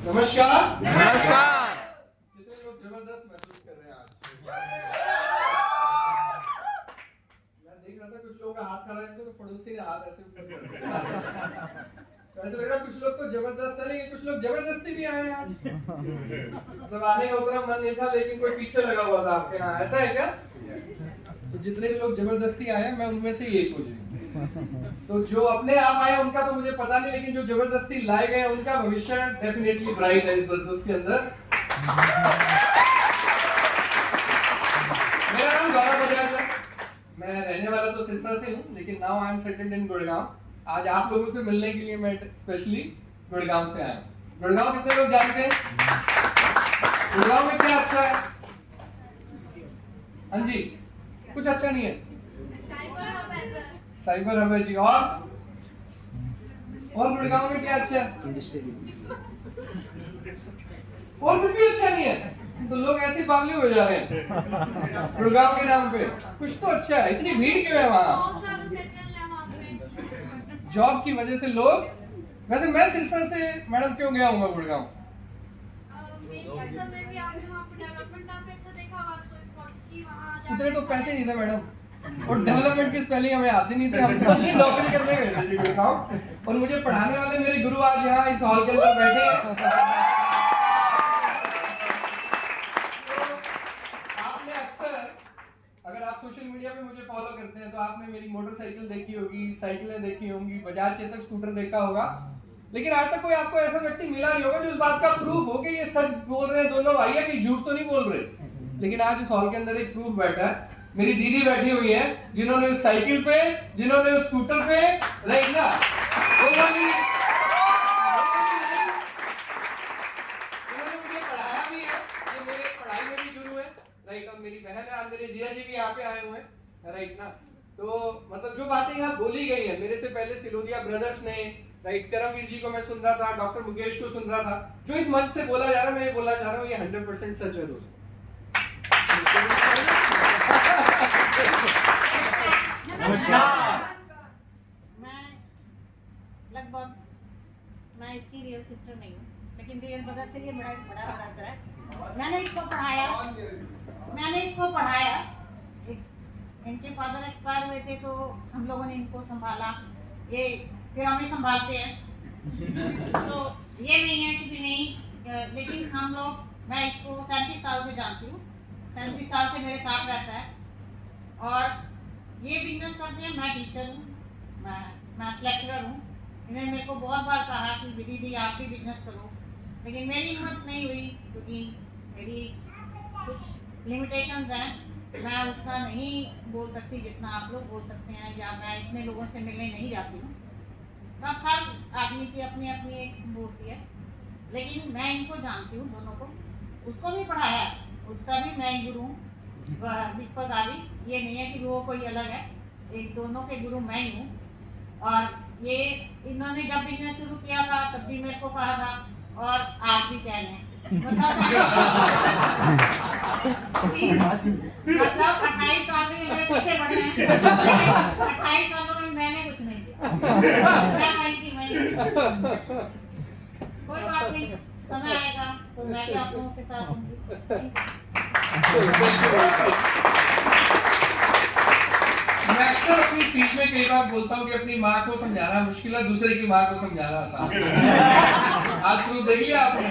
नमस्कार। नमस्कार। कितने लोग जबरदस्त महसूस कर रहे हैं आज? मैं देख रहा था कुछ लोगों का हाथ खड़ा है तो पड़ोसी ने हाथ ऐसे ऊपर कर दिया। तो ऐसा लग रहा है कुछ लोग तो जबरदस्त है, लेकिन कुछ लोग जबरदस्ती भी आए हैं आज। मतलब आने का उतना मन नहीं था, लेकिन कोई पीछे लगा हुआ था आपके। हाँ, ऐसा है क्या? तो जितने भी लोग जबरदस्ती आए हैं, मैं उनमें से ही एक हूँ जी। तो जो अपने आप आए उनका तो मुझे पता नहीं, लेकिन जो जबरदस्ती लाए गए उनका भविष्य डेफिनेटली ब्राइट है इस बिजनेस के अंदर। मेरा नाम गौरव बजाज है। मैं रहने वाला तो सिरसा से हूँ, लेकिन now I am settled in Gurgaon. आज आप लोगों से मिलने के लिए मैं स्पेशली गुड़गांव से आया हूँ। गुड़गांव कितने लोग जानते हैं? गुड़गांव में क्या अच्छा है? हाँ जी, कुछ अच्छा नहीं है। साइबर हब है जी। और गुड़गांव में क्या अच्छा है? और कुछ भी अच्छा नहीं है। तो लोग ऐसे बावली हो जा रहे हैं गुड़गांव के नाम पे। कुछ तो अच्छा है। इतनी भीड़ क्यों है वहाँ? जॉब की वजह से लोग। वैसे मैं सिरसा से मैडम क्यों गया हूँ गुड़गांव? उतने तो पैसे नहीं थे मैडम, और डेवलपमेंट की स्पेलिंग हमें आती नहीं थी। हम तो अपनी नौकरी करने गए थे जी गुड़गांव। और मुझे पढ़ाने वाले मेरे गुरु आज यहाँ इस हॉल के अंदर बैठे हैं। आपने अक्सर, अगर आप सोशल मीडिया पे मुझे फॉलो करते हैं तो आपने मेरी मोटरसाइकिल देखी होगी, साइकिलें देखी होंगी, बजाज चेतक स्कूटर देखा होगा। लेकिन आज तक कोई आपको ऐसा व्यक्ति मिला नहीं होगा जो इस बात का प्रूफ हो कि ये सच बोल रहे हैं दोनों भाई, या कि झूठ तो नहीं बोल रहे। लेकिन आज इस हॉल के अंदर एक प्रूफ बैठा है। मेरी दीदी बैठी हुई है, जिन्होंने उस साइकिल पे, जिन्होंने उस स्कूटर पे, राइट ना, उन्होंने मुझे पढ़ाया भी है। ये मेरे पढ़ाई में भी गुरु है, राइट। और मेरी बहन है, आज मेरे जिया जी भी यहाँ पे आए हुए हैं, राइट ना। तो मतलब जो बातें यहाँ बोली गई है मेरे से पहले सिलोदिया ब्रदर्स ने, राइट, करमवीर जी को मैं सुन रहा था, डॉक्टर मुकेश को सुन रहा था, जो इस मंच से बोला जा रहा है, मैं ये बोलना चाह रहा हूँ, ये 100% सच है दोस्तों। मैं इसकी रियल सिस्टर नहीं हूँ, लेकिन रियल ब्रदर से ये बड़ा ब्रदर है। मैंने इसको पढ़ाया। इनके फादर एक्सपायर हुए थे तो हम लोगों ने इनको संभाला, ये फिर हमें संभालते हैं। तो ये नहीं है कि नहीं, लेकिन हम लोग, मैं इसको 37 साल से जानती हूँ। 37 साल से मेरे साथ रहता है और ये बिजनेस करते हैं। मैं टीचर हूँ, मैं लेक्चरर हूँ। इन्होंने मेरे को बहुत बार कहा कि दीदी आप भी बिजनेस करो, लेकिन मेरी हिम्मत नहीं हुई, क्योंकि मेरी कुछ लिमिटेशंस हैं। मैं उतना नहीं बोल सकती जितना आप लोग बोल सकते हैं, या मैं इतने लोगों से मिलने नहीं जाती हूँ। तो हर आदमी की अपनी अपनी एक होती है, लेकिन मैं इनको जानती हूँ दोनों को। उसको भी पढ़ाया, उसका भी मैं गुरु हूँ, दीपक आदि। ये नहीं है कि वो कोई अलग है, एक दोनों के गुरु मैं ही हूँ। और ये इन्होंने जब बिजनेस शुरू किया था तब भी मेरे को कहा था, और आज भी कह रहे हैं। मतलब 28 साल में मेरे पीछे पड़े हैं, 28 सालों में मैंने कुछ नहीं किया। कोई बात नहीं, समय आएगा तो मैं भी आप लोगों के साथ हूँ। मैं अक्सर अपनी स्पीच में कई बार बोलता हूँ कि अपनी माँ को समझाना मुश्किल है, दूसरे की माँ को समझाना आसान है। आज प्रूफ देख लिया आपने,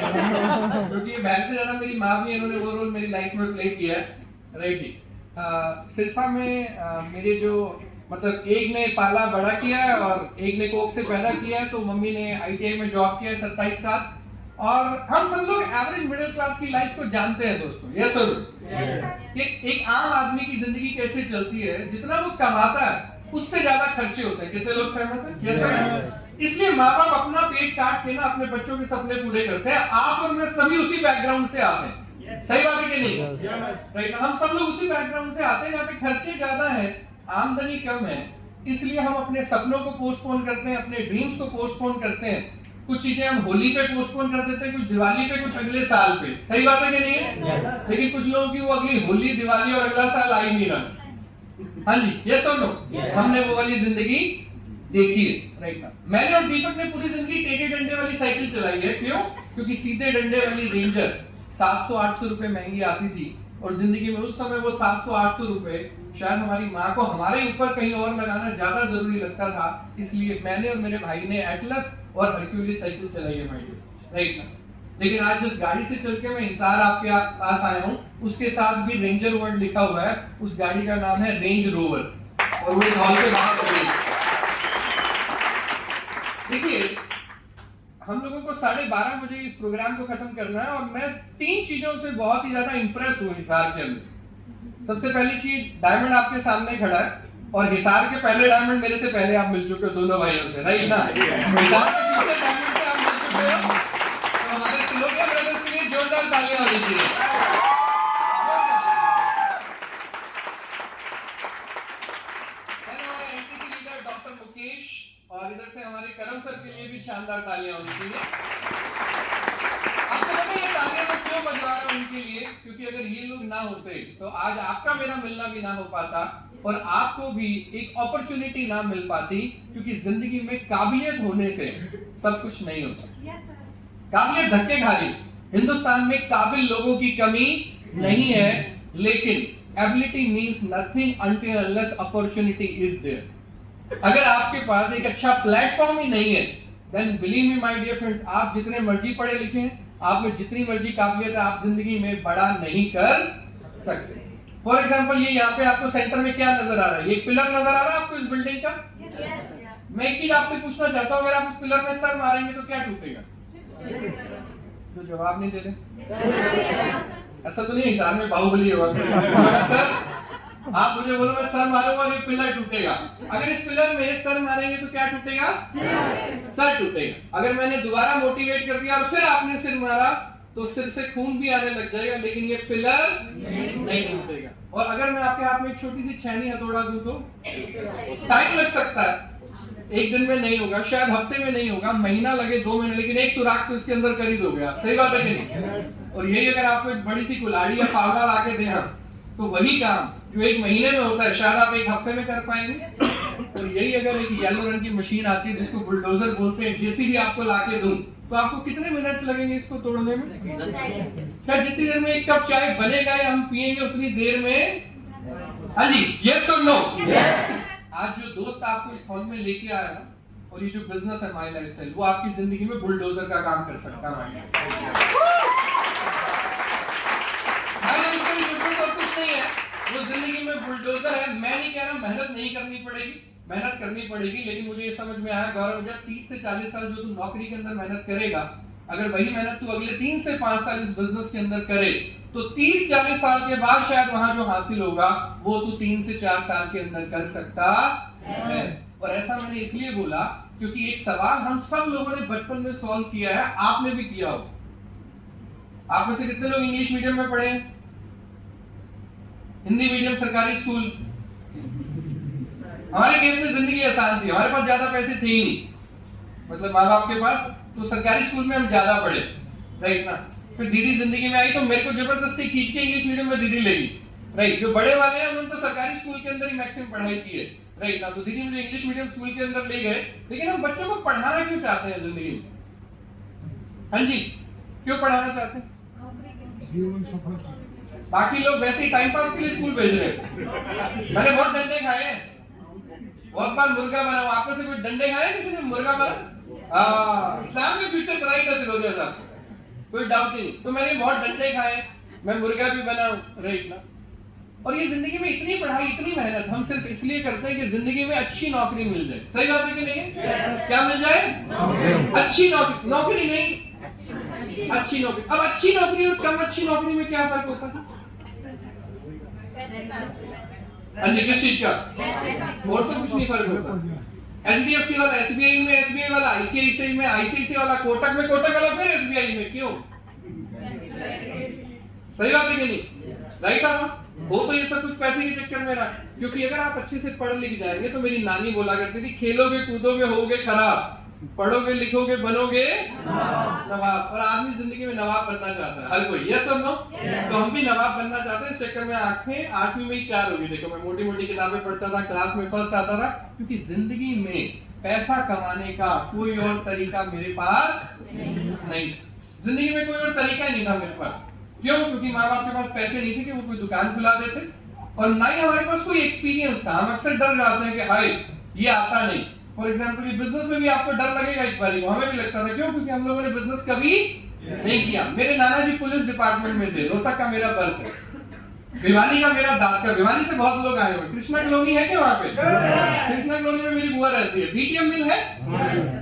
क्योंकि बहन से ज्यादा मेरी माँ भी, इन्होंने वो रोल मेरी लाइफ में प्ले किया है, राइट जी। सिरसा में मेरे जो, मतलब एक ने पाला बड़ा किया है और एक ने कोख से पैदा किया है। तो मम्मी ने ITI में जॉब किया है 27 साल। और हम सब लोग एवरेज मिडिल क्लास की लाइफ को जानते हैं दोस्तों, यस सर। कि एक आम आदमी की जिंदगी कैसे चलती है, जितना वो कमाता है उससे ज्यादा खर्चे होते हैं। कितने लोग सहमत हैं? Yes sir. इसलिए माँ बाप अपना पेट काट के ना अपने बच्चों के सपने पूरे करते हैं। आप और मैं सभी उसी बैकग्राउंड से आते हैं, सही बात है कि नहीं? राइट, हम सब लोग उसी बैकग्राउंड से आते हैं जहाँ पे खर्चे ज्यादा है, आमदनी कम है। इसलिए हम अपने सपनों को पोस्टपोन करते हैं, अपने ड्रीम्स को पोस्टपोन करते हैं। कुछ चीजें हम होली पे पोस्टपोन कर देते हैं, कुछ दिवाली पे, कुछ अगले साल पे, सही बात है कि नहीं है? लेकिन कुछ लोगों की वो अगली होली, दिवाली और अगला साल आ ही नहीं रहा। हाँ जी, यस और नो? हमने वो वाली जिंदगी देखी है, राइट ना। मैंने और दीपक ने पूरी जिंदगी टेके डंडे वाली साइकिल चलाई है। क्यों? क्योंकि सीधे डंडे वाली रेंजर 700-800 रुपए महंगी आती थी, और जिंदगी में उस समय वो 700-800 रुपए शायद हमारी माँ को हमारे ऊपर कहीं और लगाना ज्यादा जरूरी लगता था। इसलिए मैंने और मेरे भाई ने एटलस और हरक्यूलिस साइकिल चलाई है भाई, राइट ना। लेकिन आज जिस गाड़ी से चल के मैं हिसार आपके पास आया हूँ, उसके साथ भी रेंजर वर्ड लिखा हुआ है। उस गाड़ी का नाम है रेंज रोवर, और वो इस हॉल के बाहर खड़ी है। देखिए, हम लोगों को 12:30 बजे इस प्रोग्राम को खत्म करना है, और मैं 3 चीजों से बहुत ही ज्यादा इंप्रेस हुआ हिसार के अंदर। सबसे पहली चीज, डायमंड आपके सामने खड़ा है, और हिसार के पहले डायमंड मेरे से पहले आप मिल चुके हो दोनों भाइयों से, राइट ना। हिसार के दूसरे डायमंड से आप मिल चुके हो, तो हमारे सिलोगिया ब्रदर्स के लिए जोरदार तालियां होनी चाहिए। हमारे एनटीसी लीडर डॉक्टर मुकेश, और इधर से हमारे करम सर के लिए भी शानदार तालियां होनी चाहिए। आपको पता है ये तालियां मैं क्यों बजवा रहा हूं उनके लिए, क्योंकि अगर ये लोग ना होते तो आज आपका मेरा मिलना भी ना हो पाता, और आपको भी एक अपॉर्चुनिटी ना मिल पाती, क्योंकि जिंदगी में काबिलियत होने से सब कुछ नहीं होता। काबिलियत धक्के खा रही, हिंदुस्तान में काबिल लोगों की कमी नहीं है, लेकिन ability means nothing until unless opportunity is there. अगर आपके पास एक अच्छा प्लेटफॉर्म ही नहीं है, then believe me my dear friends, आप जितने मर्जी पढ़े लिखे हैं, आप में जितनी मर्जी काबिलियत है, आप जिंदगी में बड़ा नहीं कर सकते। फॉर एग्जांपल, ये यहाँ पे आपको सेंटर में क्या नजर आ रहा है? ये पिलर नजर आ रहा है आपको इस बिल्डिंग का? मैं एक चीज आपसे पूछना चाहता हूँ, अगर आप इस पिलर में सर मारेंगे तो क्या टूटेगा? जो जवाब नहीं दे रहे, ऐसा तो नहीं हिसार में बाहुबली होगा सर, आप मुझे बोलो मैं सर मारूंगा और ये पिलर टूटेगा। अगर इस पिलर में सर मारेंगे तो क्या टूटेगा? सर टूटेगा। अगर मैंने दोबारा मोटिवेट कर दिया और फिर आपने सिर मारा, तो सिर से खून भी आने लग जाएगा, लेकिन ये पिलर नहीं टूटेगा। और अगर मैं आपके हाथ में एक छोटी सी छेनी हथौड़ा दूं तो टाइम लग सकता है, एक दिन में नहीं होगा, शायद हफ्ते में नहीं होगा, महीना लगे, 2 महीने, लेकिन एक सुराख तो इसके अंदर कर ही दोगे आप। सही बात है कि नहीं? और यही अगर आपको एक बड़ी सी कुल्हाड़ी या फावड़ा ला के दें हम, तो वही काम जो 1 महीने में होता है शायद आप 1 हफ्ते में कर पाएंगे। और यही अगर एक येलो रंग की मशीन आती है जिसको बुलडोजर बोलते हैं, जेसीबी आपको लाके दूं, तो आपको कितने मिनट्स लगेंगे इसको तोड़ने में? क्या जितनी देर में 1 कप चाय बनेगा या हम पिएंगे उतनी देर में? हाँ जी, यस और नो? आज जो दोस्त आपको इस हॉल में लेके आया ना, और ये जो बिजनेस है माय लाइफस्टाइल, वो आपकी जिंदगी में बुलडोजर का काम कर सकता है। कुछ नहीं है, वो जिंदगी में बुलडोजर है। मैं नहीं कह रहा मेहनत नहीं करनी पड़ेगी, मेहनत करनी पड़ेगी, लेकिन मुझे ये समझ में आया गौरव, जब 30 से 40 साल जो तू नौकरी के अंदर मेहनत करेगा, अगर वही मेहनत तू अगले 3 से 5 साल इस बिजनेस के अंदर करे, तो 30-40 साल के बाद शायद वहां जो हासिल होगा वो तू 3 से 4 साल के अंदर कर सकता है। और ऐसा मैंने इसलिए बोला क्योंकि एक सवाल हम सब लोगों ने बचपन में सॉल्व किया है, आपने भी किया हो। आप में से कितने लोग इंग्लिश मीडियम में पढ़े हैं? हिंदी मीडियम सरकारी स्कूल? हमारे केस में जिंदगी आसान थी, हमारे पास ज्यादा पैसे थे ही नहीं, मतलब माँ बाप के पास, तो सरकारी स्कूल में हम ज्यादा पढ़े, राइट ना। फिर दीदी जिंदगी में आई तो मेरे को जबरदस्ती खींच के इंग्लिश मीडियम में दीदी लेगी, राइट। जो बड़े वाले हैं उन्होंने तो सरकारी स्कूल के अंदर ही मैक्सिमम पढ़ाई की है, राइट ना। तो दीदी मुझे इंग्लिश मीडियम स्कूल के अंदर ले गए, लेकिन हम बच्चों को पढ़ाना क्यों चाहते हैं जिंदगी में? हाँ जी, क्यों पढ़ाना चाहते हैं? बाकी लोग वैसे ही टाइम पास के लिए स्कूल भेज रहे हैं। मैंने बहुत डंडे खाए हैं, बहुत बार मुर्गा बना हूं। आप में से कोई डंडे खाए? किसी ने मुर्गा बना? एग्जाम में फ्यूचर पढ़ाई कर सकते हो, कोई डाउट नहीं। तो मैंने बहुत डंडे खाए, मैं मुर्गा भी बना हूं, राइट ना। और ये जिंदगी में इतनी पढ़ाई, इतनी मेहनत हम सिर्फ इसलिए करते हैं कि जिंदगी में अच्छी नौकरी मिल जाए। सही बात है कि नहीं? क्या मिल जाए? अच्छी नौकरी। नौकरी नहीं, अच्छी नौकरी। अब अच्छी नौकरी और कम अच्छी नौकरी में क्या फर्क होता है? किस चीज का? और से कुछ नहीं फर्क होता। एचडीएफसी वाला एसबीआई में, एसबीआई वाला आईसीआईसीआई में, आईसीआईसीआई वाला कोटक में, कोटक वाला फिर एसबीआई में। क्यों? सही बात है कि नहीं? राइट है। वो तो ये सब कुछ पैसे के चक्कर में रहा, क्योंकि अगर आप अच्छे से पढ़ लिख जाएंगे, तो मेरी नानी बोला करती थी, खेलोगे कूदोगे होगे खराब, पढ़ोगे लिखोगे बनोगे नवाब। और आदमी जिंदगी में नवाब बनना चाहता है, हर कोई। यस और नो? तो हम भी नवाब बनना चाहते हैं। इस चक्कर में आंखें 8वीं में ही 4 होगी। देखो, मैं मोटी मोटी किताबें पढ़ता था, क्लास में फर्स्ट आता था, क्योंकि जिंदगी में पैसा कमाने का कोई और तरीका मेरे पास नहीं था। जिंदगी में कोई और तरीका नहीं था मेरे पास। क्यों? क्योंकि माँ बाप के पास पैसे नहीं थे कि वो कोई दुकान खुला देते, और ना ही हमारे पास कोई एक्सपीरियंस था। हम अक्सर डर जाते हैं कि हाय ये आता नहीं। फॉर एग्जाम्पल बिजनेस में भी आपको डर लगेगा एक बार, हमें भी लगता था। क्यों? क्योंकि हम लोगों ने बिजनेस कभी नहीं किया। मेरे नाना जी पुलिस डिपार्टमेंट में थे, रोहतक का मेरा बर्थ है, भिवानी का मेरा दादका। भिवानी से बहुत लोग आए हुए। कृष्णा कॉलोनी है क्या वहाँ पे? कृष्णा कॉलोनी में मेरी बुआ रहती है। बीटीएम मिल है,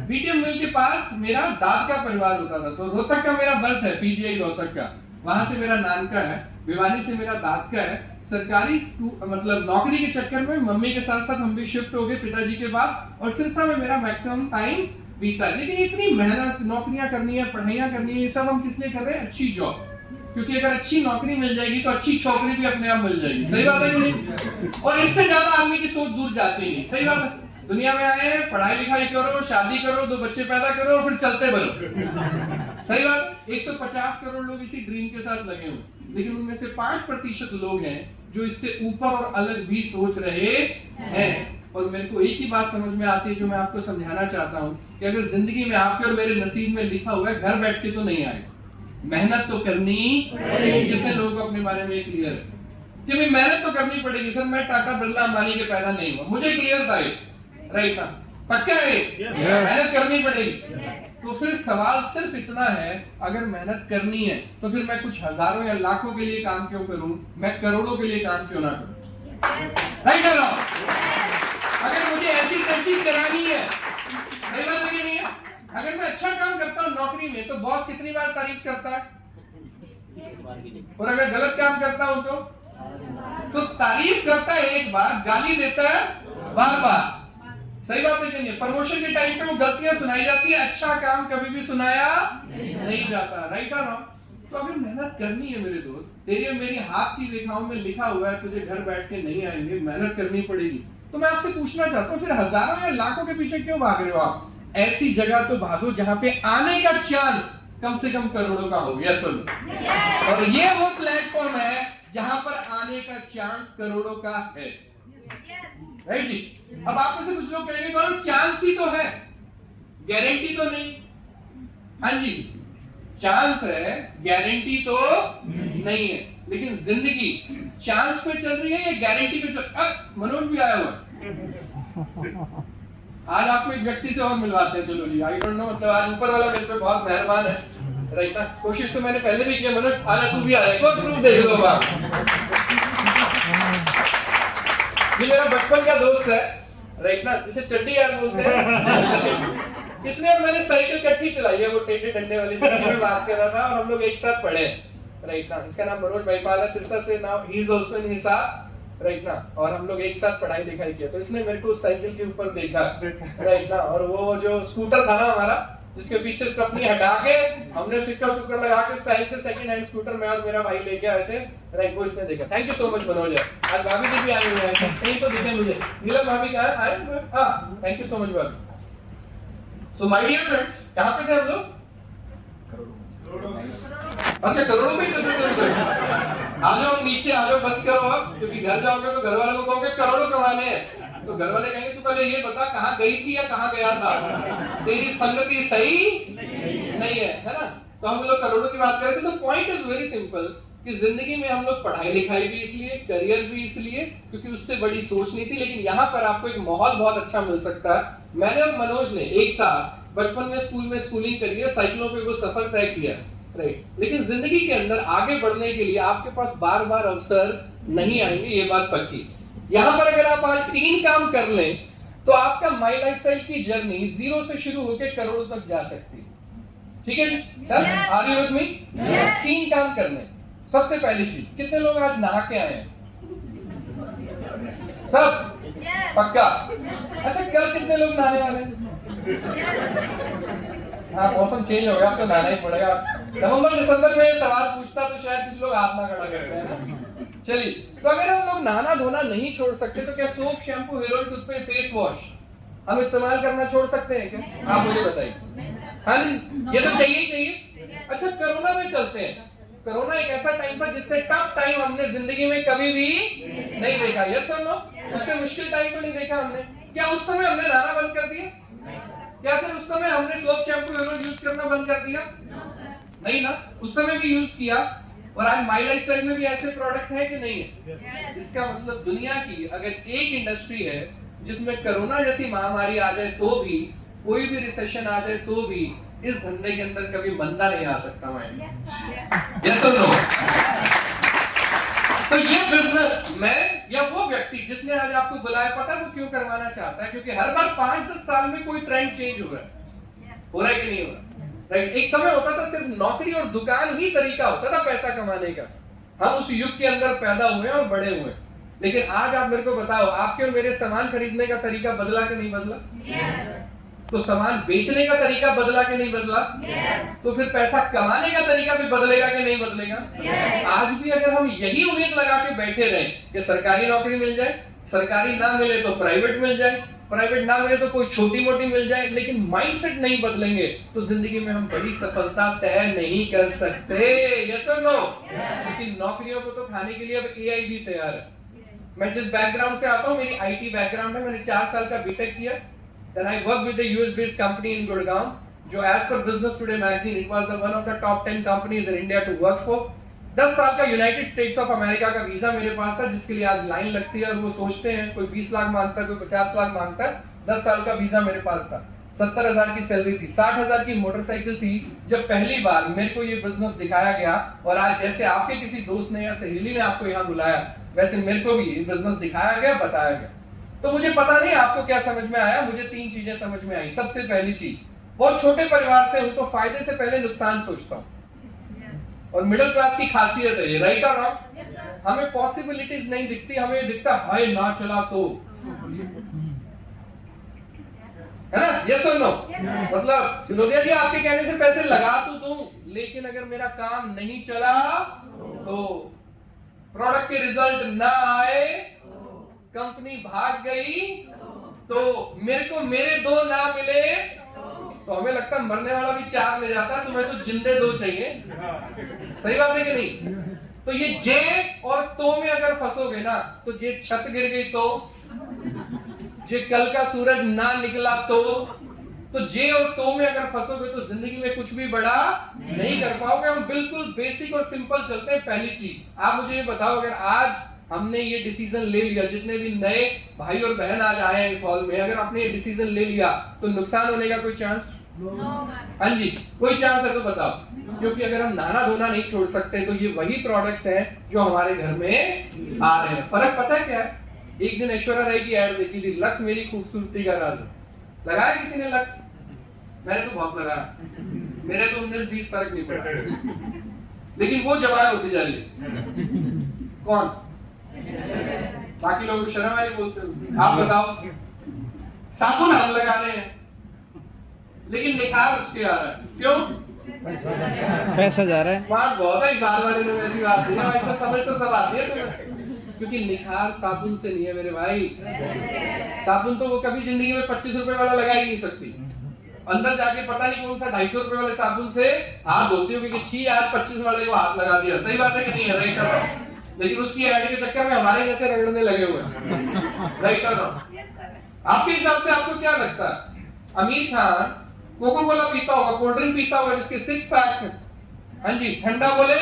बीटीएम मिल के पास मेरा दादका परिवार होता था। तो रोहतक का मेरा बर्थ है, पीजीआई रोहतक का, वहां से मेरा नानका है। भिवानी से मेरा दादका है। सरकारी मतलब नौकरी के चक्कर में मम्मी के साथ साथ हम भी शिफ्ट हो गए पिताजी के बाद, और सिरसा में मेरा मैक्सिमम टाइम बीता है। लेकिन इतनी मेहनत, नौकरियां करनी है, पढ़ाइयां करनी है, ये सब हम किस लिए कर रहे हैं? अच्छी जॉब। क्योंकि अगर अच्छी नौकरी मिल जाएगी तो अच्छी छोकरी भी अपने आप मिल जाएगी। सही बात है कि नहीं? और इससे ज्यादा आदमी की सोच दूर जाती नहीं। सही बात है। दुनिया में आए हैं, पढ़ाई लिखाई करो, शादी करो, 2 बच्चे पैदा करो और फिर चलते बनो। सही बात। 150 करोड़ लोग इसी ड्रीम के साथ लगे हुए, लेकिन उनमें से 5% लोग हैं जो इससे ऊपर और अलग भी सोच रहे हैं। और मेरे को एक ही बात समझ में आती है जो मैं आपको समझाना चाहता हूँ, कि अगर जिंदगी में आपके और मेरे नसीब में लिखा हुआ है, घर बैठ के तो नहीं आएगा, मेहनत तो करनी पड़ेगी। कितने लोगों को अपने बारे में क्लियर है कि भाई मेहनत तो करनी पड़ेगी? सर मैं टाटा बिरला अंबानी के पैदा नहीं हुआ, मुझे क्लियर था ये, राइट ना? पक्का है मेहनत करनी पड़ेगी। तो फिर सवाल सिर्फ इतना है, अगर मेहनत करनी है तो फिर मैं कुछ हजारों या लाखों के लिए काम क्यों करूं? मैं करोड़ों के लिए काम क्यों ना करूं? नहीं कर रहा हूं। अगर मुझे ऐसी तैसी करानी है, सही बात है नहीं है? अगर मैं अच्छा काम करता हूँ नौकरी में तो बॉस कितनी बार तारीफ करता है, और अगर गलत काम करता हूँ तो तारीफ करता है एक बार, गाली देता है बार बार। सही बात है कि नहीं? प्रमोशन के टाइम पे वो गलतियां सुनाई जाती है, अच्छा काम कभी भी सुनाया नहीं जाता। राइट और रॉन्ग? तो अगर मेहनत करनी है मेरे दोस्त, तेरे मेरी हाथ की रेखाओं में लिखा हुआ है तुझे घर बैठ के नहीं आएंगे, मेहनत करनी पड़ेगी। तो मैं आपसे पूछना चाहता हूँ, फिर हजारों या लाखों के पीछे क्यों भाग रहे हो आप? ऐसी जगह तो भागो जहां पे आने का चांस कम से कम करोड़ों का हो। यस और ये वो प्लेटफॉर्म है जहां पर आने का चांस करोड़ों का है। राइट जी? अब आप में से कुछ लोग कहेंगे करो चांस ही तो है, गारंटी तो नहीं। हाँ जी, चांस है, गारंटी तो नहीं है। लेकिन जिंदगी चांस पे चल रही है या गारंटी पे चल? मनोज भी आया हुआ। आज आपको एक व्यक्ति से और मिलवाते हैं। चलो जी, आई डोंट नो, मतलब आज ऊपर वाला मेरे पे बहुत मेहरबान है, राइट ना? कोशिश तो मैंने पहले भी किया। मनोज आजा, तू भी आ जाए, कोई प्रूफ देख लो बाप। ये मेरा बचपन का दोस्त है, राइट ना, जिसे चड्डी यार बोलते हैं। इसने और मैंने साइकिल इकट्ठी चलाई है, वो टेढ़े डंडे वाली जिसकी मैं बात कर रहा था, और हम लोग एक साथ पढ़े, राइट ना? इसका नाम मनोज भाईपाल है, सिरसा से। Now he is also in Hisar, right ना? और हम लोग एक साथ पढ़ाई लिखाई किया। तो इसने मेरे को साइकिल के ऊपर देखा, राइट ना? और वो जो स्कूटर था ना हमारा, जिसके पीछे स्टेपनी हटा के हमने स्टिकर लगा के स्टाइल से सेकंड हैंड स्कूटर में और मेरा भाई लेके आए थे, राइट? वो इसने देखा। Thank you so much Manoj. आज भाभी जी भी आई हुई है, कहीं तो दिखे मुझे। नीलम भाभी कहाँ है? हाँ, थैंक यू सो मच भाभी। सो माय डियर फ्रेंड्स, कहाँ पे थे हम लोग? अच्छा, करोड़ों में चलते। आ जाओ नीचे, आ जाओ, बस करो अब, क्योंकि घर जाओगे तो घर वालों को कहोगे करोड़ों कमाने हैं, तो घर वाले कहेंगे तू पहले ये बता कहाँ गई थी या कहाँ गया था, तेरी संगति सही नहीं है ना? तो हम लोग करोड़ों की बात कर रहे थे। तो पॉइंट इज वेरी सिंपल कि जिंदगी में हम लोग पढ़ाई लिखाई भी इसलिए, करियर भी इसलिए क्योंकि उससे बड़ी सोच नहीं थी। लेकिन यहाँ पर आपको एक माहौल बहुत अच्छा मिल सकता है। मैंने और मनोज ने एक साथ बचपन में स्कूल में स्कूलिंग करी है, साइकिलों पे वो सफर तय किया, राइट? लेकिन जिंदगी के अंदर आगे बढ़ने के लिए आपके पास बार बार अवसर नहीं आएंगे, ये बात पक्की। यहाँ पर अगर आप आज 3 काम कर लें तो आपका माई लाइफस्टाइल की जर्नी 0 से शुरू होकर करोड़ों तक जा सकती है। ठीक है? Are you with me? 3 काम करने। सबसे पहली चीज, कितने लोग आज नहा के आए हैं? सब? पक्का? अच्छा, कल कितने लोग नहाने वाले हैं? हाँ, मौसम चेंज हो गया, अब तो नहाना ही पड़ेगा। नवंबर दिसंबर में सवाल पूछता तो शायद कुछ लोग हाथ ना खड़ा करते हैं ना। चलिए, तो अगर हम लोग नहाना धोना नहीं छोड़ सकते तो क्या soap, shampoo, hair oil, toothpaste, face wash हम इस्तेमाल करना छोड़ सकते हैं क्या? आप मुझे बताइए। हाँ जी, ये तो चाहिए ही चाहिए। अच्छा, कोरोना में चलते हैं। कोरोना एक ऐसा टाइम था जिससे टफ टाइम हमने जिंदगी में कभी भी नहीं देखा। यस और नो? उससे मुश्किल टाइम को नहीं देखा हमने। क्या उस समय हमने नहाना बंद कर दिया? क्या सर उस समय हमने soap, shampoo, hair oil use करना बंद कर दिया? नहीं ना, उस समय भी यूज किया। और आज माई लाइफस्टाइल में भी ऐसे प्रोडक्ट्स हैं कि नहीं है? इसका मतलब दुनिया की अगर एक इंडस्ट्री है जिसमें कोरोना जैसी महामारी आ जाए तो भी, कोई भी रिसेशन आ जाए तो भी, इस धंधे के अंदर कभी मंदा नहीं आ सकता। मैं यस और नो? तो ये बिजनेस मैं या वो व्यक्ति जिसने आज आपको बुलाया, पता है वो क्यों करवाना चाहता है? क्योंकि हर बार 5-10 साल में कोई ट्रेंड चेंज हो रहा है कि नहीं हो रहा? राइट? एक समय होता था सिर्फ नौकरी और दुकान ही तरीका होता था पैसा कमाने का। हम उस युग के अंदर पैदा हुए और बड़े हुए। लेकिन आज आप मेरे को बताओ, आपके और मेरे सामान खरीदने का तरीका बदला कि नहीं बदला? तो सामान बेचने का तरीका बदला कि नहीं बदला? तो फिर पैसा कमाने का तरीका भी बदलेगा कि नहीं बदलेगा? आज भी अगर हम यही उम्मीद लगा के बैठे रहे कि सरकारी नौकरी मिल जाए, सरकारी ना मिले तो प्राइवेट मिल जाए, प्राइवेट ना मिले तो कोई छोटी मोटी मिल जाए, लेकिन माइंडसेट नहीं बदलेंगे तो जिंदगी में हम बड़ी सफलता तय नहीं कर सकते। यस और नो? लेकिन नौकरियों को तो खाने के लिए अब एआई भी तैयार है। मैं जिस बैकग्राउंड से आता हूँ, मेरी आईटी बैकग्राउंड है, मैंने 4 साल का बीटेक किया। Then I worked with a US based company in Gurgaon, जो as per Business Today magazine, it was the one of the top 10 companies in India to work for। 10 साल का United states of America का visa मेरे पास था, जिसके लिए आज line लगती है और वो सोचते हैं कोई 20 लाख मांगता है, कोई 50 लाख मांगता है। 10 साल का वीजा मेरे पास था, 70,000 की सैलरी थी, 60,000 की मोटरसाइकिल थी। जब पहली बार मेरे को ये बिजनेस दिखाया गया, और आज जैसे आपके किसी दोस्त ने या सहेली ने आपको यहाँ बुलाया, वैसे मेरे को भी ये बिजनेस दिखाया गया, बताया गया। तो मुझे पता नहीं आपको क्या समझ में आया, मुझे 3 चीजें समझ में आई। सबसे पहली चीज, बहुत छोटे परिवार से हूं तो फायदे से पहले नुकसान सोचता हूं। और मिडिल क्लास की खासियत है ये, राइट और रॉन्ग? हमें पॉसिबिलिटीज नहीं दिखती, हमें दिखता हाय ना चला तो, है ना? यस और नो? मतलब सिलोदिया जी आपके कहने से पैसे लगा तो दूं, लेकिन अगर मेरा काम नहीं चला तो, प्रोडक्ट के रिजल्ट ना आए, कंपनी भाग गई तो, मेरे को मेरे 2 ना मिले तो हमें लगता है मरने वाला भी 4 ले जाता, तुम्हें तो जिंदे 2 चाहिए। सही बात है कि नहीं? तो ये जे और तो में अगर फंसोगे ना, तो जे छत गिर गई तो, जे कल का सूरज ना निकला तो जे और तो में अगर फंसोगे तो जिंदगी में कुछ भी बड़ा नहीं कर पाओगे। हम बिल्कुल बेसिक और सिंपल चलते हैं। पहली चीज, आप मुझे ये बताओ, अगर आज हमने ये डिसीजन ले लिया, जितने भी नए भाई और बहन आज आए हैं इस हॉल में, अगर आपने ये डिसीजन ले लिया तो नुकसान होने का कोई चांस? हाँ जी, कोई चांस है तो बताओ। क्योंकि अगर हम नहाना धोना नहीं छोड़ सकते तो ये वही प्रोडक्ट्स हैं जो हमारे घर में आ रहे हैं। फर्क पता है क्या है? एक दिन ऐश्वर्या राय की एड देखी थी, लक्स मेरी खूबसूरती का राज है। लगाया किसी ने लक्स? मैंने तो बहुत लगाया, मेरे तो 19-20 फर्क नहीं पड़ा। लेकिन वो जवान होती जा रही है। कौन? बाकी लोग शर्म वाली बोलते हो। आप बताओ, साबुन हम लगा रहे हैं लेकिन निखार उसके आ रहा है, क्यों? पैसा जा रहा है। स्मार्ट बहुत है, साल वाले ने ऐसी बात की, ऐसा समझ तो सब आती है तुम्हें। क्योंकि निखार साबुन से नहीं है मेरे भाई। साबुन तो वो कभी जिंदगी में 25 रुपए वाला लगा ही नहीं सकती। अंदर जाके पता नहीं कौन सा 250 रुपए वाले साबुन से हाथ धोती होगी कि छी आज 25 वाले को हाथ लगा दिया। सही बात है कि नहीं है? राइट और? लेकिन उसकी ऐड के चक्कर में हमारे जैसे रगड़ने लगे हुए हैं। राइट और? आपके हिसाब से आपको क्या लगता है? आमिर खान कोको कोला पीता होगा, कोल्ड ड्रिंक पीता होगा जिसके 6 पैक्स हैं, हाँ जी, ठंडा बोले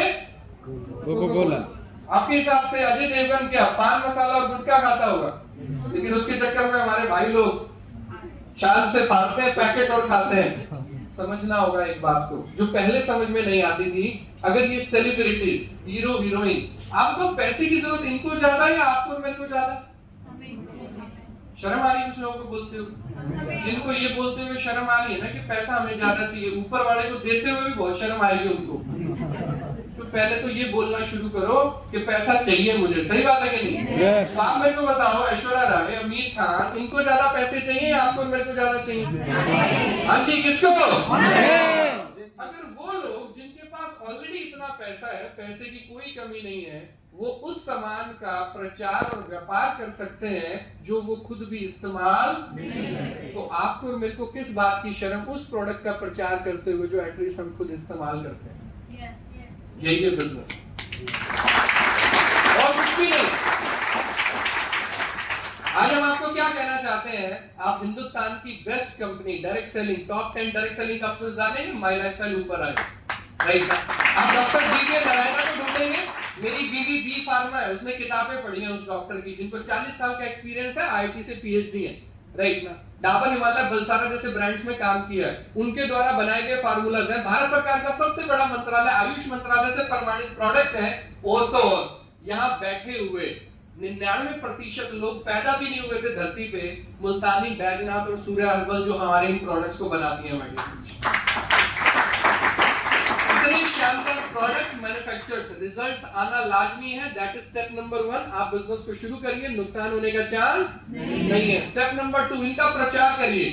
कोको कोला। आपके हिसाब से अजय देवगन क्या पान मसाला और गुटखा खाता होगा? लेकिन उसके चक्कर में हमारे भाई लोग चाल से फाड़ते हैं पैकेट और खाते हैं। समझना होगा एक बात को, जो पहले समझ में नहीं आती थी। अगर ये सेलिब्रिटीज, हीरो हीरोइन, आपको पैसे की जरूरत इनको ज्यादा या आपको मेरे को ज्यादा? शर्म आ रही है कुछ लोगों को बोलते हुए, जिनको ये बोलते हुए शर्म आ रही है ना कि पैसा हमें ज्यादा चाहिए, ऊपर वाले को देते हुए भी बहुत शर्म आएगी उनको। तो पहले तो ये बोलना शुरू करो कि पैसा चाहिए मुझे। सही बात है कि नहीं? yes. आप मेरे को बताओ, ऐश्वर्या राय, आमिर खान, इनको ज्यादा पैसे चाहिए या आपको मेरे को ज्यादा चाहिए? हाँ जी, किसको? अगर वो लोग जिनके पास ऑलरेडी इतना पैसा है, पैसे की कोई कमी नहीं है, वो उस सामान का प्रचार और व्यापार कर सकते हैं जो वो खुद भी इस्तेमाल नहीं करते, तो आपको और मेरे को किस बात की शर्म उस प्रोडक्ट का प्रचार करते हुए जो एटलीस्ट हम खुद इस्तेमाल करते हैं? यही है बिजनेस, और कुछ भी नहीं। आज हम आपको क्या कहना चाहते हैं, आप हिंदुस्तान की best company direct selling, top 10 direct selling company जाने, माई लाइफस्टाइल ऊपर आए। राइट। आप डॉक्टर डीके नारायणा को ढूंढेंगे, मेरी बीवी बी फार्मा है, उसने किताबें पढ़ी हैं उस डॉक्टर की, जिनको 40 साल का एक्सपीरियंस है, आईआईटी से पीएचडी है, राइट ना। डाबर हिमालय बलसारा जैसे ब्रांड्स में काम किया है, उनके द्वारा बनाए गए फार्मूलाज हैं। भारत सरकार का सबसे बड़ा मंत्रालय आयुष मंत्रालय से प्रमाणित प्रोडक्ट है। और तो और यहाँ बैठे हुए 99% लोग पैदा भी नहीं हुए थे धरती पे, मुल्तानी, बैजनाथ और सूर्य हर्बल जो हमारे इन प्रोडक्ट्स को बनाती है हमारी। इतने शानदार प्रोडक्ट्स मैन्युफैक्चर्ड से रिजल्ट्स आना लाजमी है। That is step number 1। आप बिजनेस को शुरू करिए, नुकसान होने का चांस नहीं है। स्टेप नंबर 2, इनका प्रचार करिए,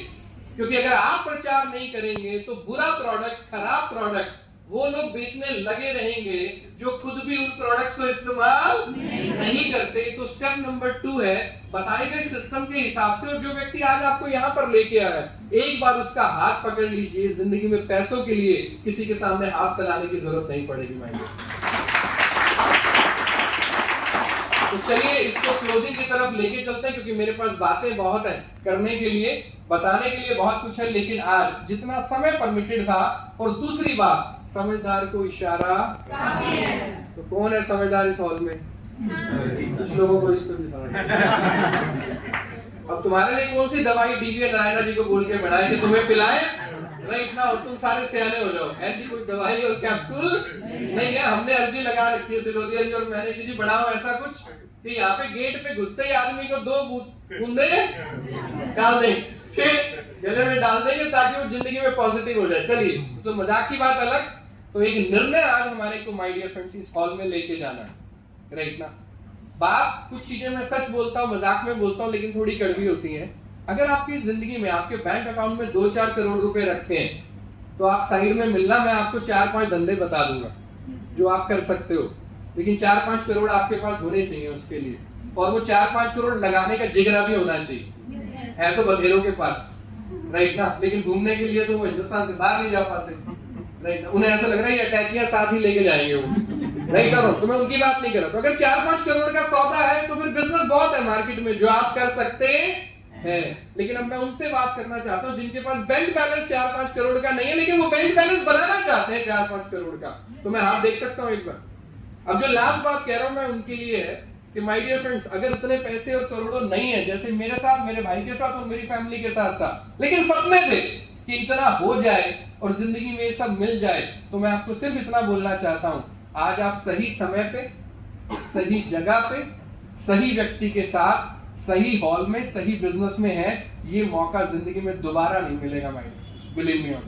क्योंकि अगर आप प्रचार नहीं करेंगे तो बुरा प्रोडक्ट, खराब प्रोडक्ट वो लोग बेचने लगे रहेंगे जो खुद भी उन प्रोडक्ट्स को इस्तेमाल नहीं करते। तो स्टेप नंबर 2 है, बताए गए सिस्टम के हिसाब से, और जो व्यक्ति आज आपको यहाँ पर लेके आया है, एक बार उसका हाथ पकड़ लीजिए, जिंदगी में पैसों के लिए किसी के सामने हाथ फैलाने की जरूरत नहीं पड़ेगी माइंड। तो चलिए इसको क्लोजिंग की तरफ लेके चलते हैं, क्योंकि मेरे पास बातें बहुत हैं करने के लिए, बताने के लिए बहुत कुछ है, लेकिन आज जितना समय परमिटेड था। और दूसरी बात, समझदार को इशारा काफी है। तो कौन है समझदार इस हॉल में? कुछ लोगों को इस पे भी समझ। अब तुम्हारे लिए कौन सी दवाई डीवीए नारायणा जी को बोल के बढ़ाए कि तुम्हें पिलाए, राइट ना, और तुम सारे सियाने हो जाओ? ऐसी कोई दवाई और कैप्सूल नहीं है। हमने अर्जी लगा रखी है सिरोदिया जी और मैंने कि जी बढ़ाओ ऐसा कुछ कि यहाँ पे गेट पे घुसते ही आदमी को 2 बूंदे डाल दें, गले में डाल देंगे ताकि वो जिंदगी में पॉजिटिव हो जाए। चलिए, तो मजाक की बात अलग, तो एक निर्णय आज हमारे को माय डियर फ्रेंड्स इस हॉल में लेके जाना है, राइट ना। बात, कुछ चीजें मैं सच बोलता हूँ, मजाक में बोलता हूँ, लेकिन थोड़ी कड़वी होती हैं। अगर आपकी जिंदगी में आपके बैंक अकाउंट में 2-4 करोड़ रुपए रखे हैं, तो आप साइड में मिलना, मैं आपको 4-5 धंधे बता दूंगा जो आप कर सकते हो, लेकिन 4-5 करोड़ आपके पास होने चाहिए उसके लिए, और वो 4-5 करोड़ लगाने का जिगरा भी होना चाहिए। है तो बधेरों के पास, राइट ना, लेकिन घूमने के लिए तो वो हिंदुस्तान से बाहर नहीं जा पाते, राइट ना। उन्हें ऐसा लग रहा है ये अटैचियां साथ ही लेके जाएंगे वो, राइट ना। तो मैं उनकी बात नहीं कर रहा। तो अगर 4-5 करोड़ का सौदा है तो फिर बिजनेस बहुत है मार्केट में जो आप कर सकते हैं। लेकिन अब मैं उनसे बात करना चाहता हूँ जिनके पास बैंक बैलेंस 4-5 करोड़ का नहीं है, लेकिन वो बैंक बैलेंस बनाना चाहते हैं 4-5 करोड़ का। तो मैं हाथ देख सकता हूँ एक बार। अब जो लास्ट बात कह रहा हूँ मैं उनके लिए है कि माय डियर फ्रेंड्स, अगर इतने पैसे और करोड़ों नहीं है जैसे मेरे साथ, मेरे भाई के साथ और मेरी फैमिली के साथ था, लेकिन सपने थे कि इतना हो जाए और जिंदगी में ये सब मिल जाए, तो मैं आपको सिर्फ इतना बोलना चाहता हूं, आज आप सही समय पे, सही जगह पे, सही व्यक्ति के साथ, सही हॉल में, सही बिजनेस में है। ये मौका जिंदगी में दोबारा नहीं मिलेगा my dear, believe me on.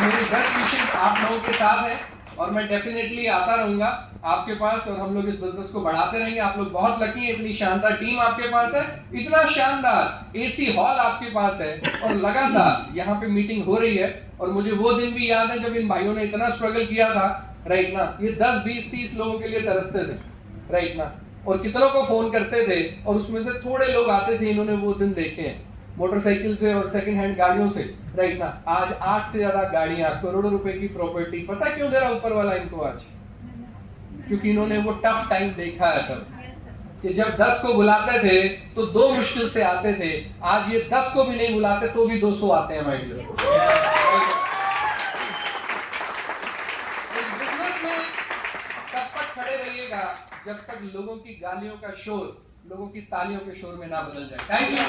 मेरी 10 विशेष आप लोगों के साथ है और मैं डेफिनेटली आता रहूंगा आपके पास, और हम लोग इस बिजनेस को बढ़ाते रहेंगे। आप लोग बहुत लकी हैं, इतनी शानदार टीम आपके पास है, इतना शानदार एसी हॉल आपके पास है, और लगातार यहाँ पे मीटिंग हो रही है। और मुझे वो दिन भी याद है जब इन भाइयों ने इतना स्ट्रगल किया था, राइट ना। ये 10, 20, 30 लोगों के लिए तरसते थे, राइट ना, और कितनों को फोन करते थे, और उसमें से थोड़े लोग आते थे, इन्होंने वो दिन देखे हैं मोटरसाइकिल से और सेकंड हैंड गाड़ियों से, राइट ना। आज 8 से ज्यादा गाड़ियां, करोड़ों रुपए की प्रॉपर्टी। पता क्यों दे रहा ऊपर वाला इनको आज? क्योंकि इन्होंने वो टफ टाइम देखा है तब, कि जब 10 को बुलाते थे तो 2 मुश्किल से आते थे। आज ये 10 को भी नहीं बुलाते तो भी 200 आते हैं माय डियर। इस बिजनेस में तब तक खड़े रहिएगा जब तक लोगों की गालियों का शोर लोगों की तालियों के शोर में ना बदल जाए। Thank you.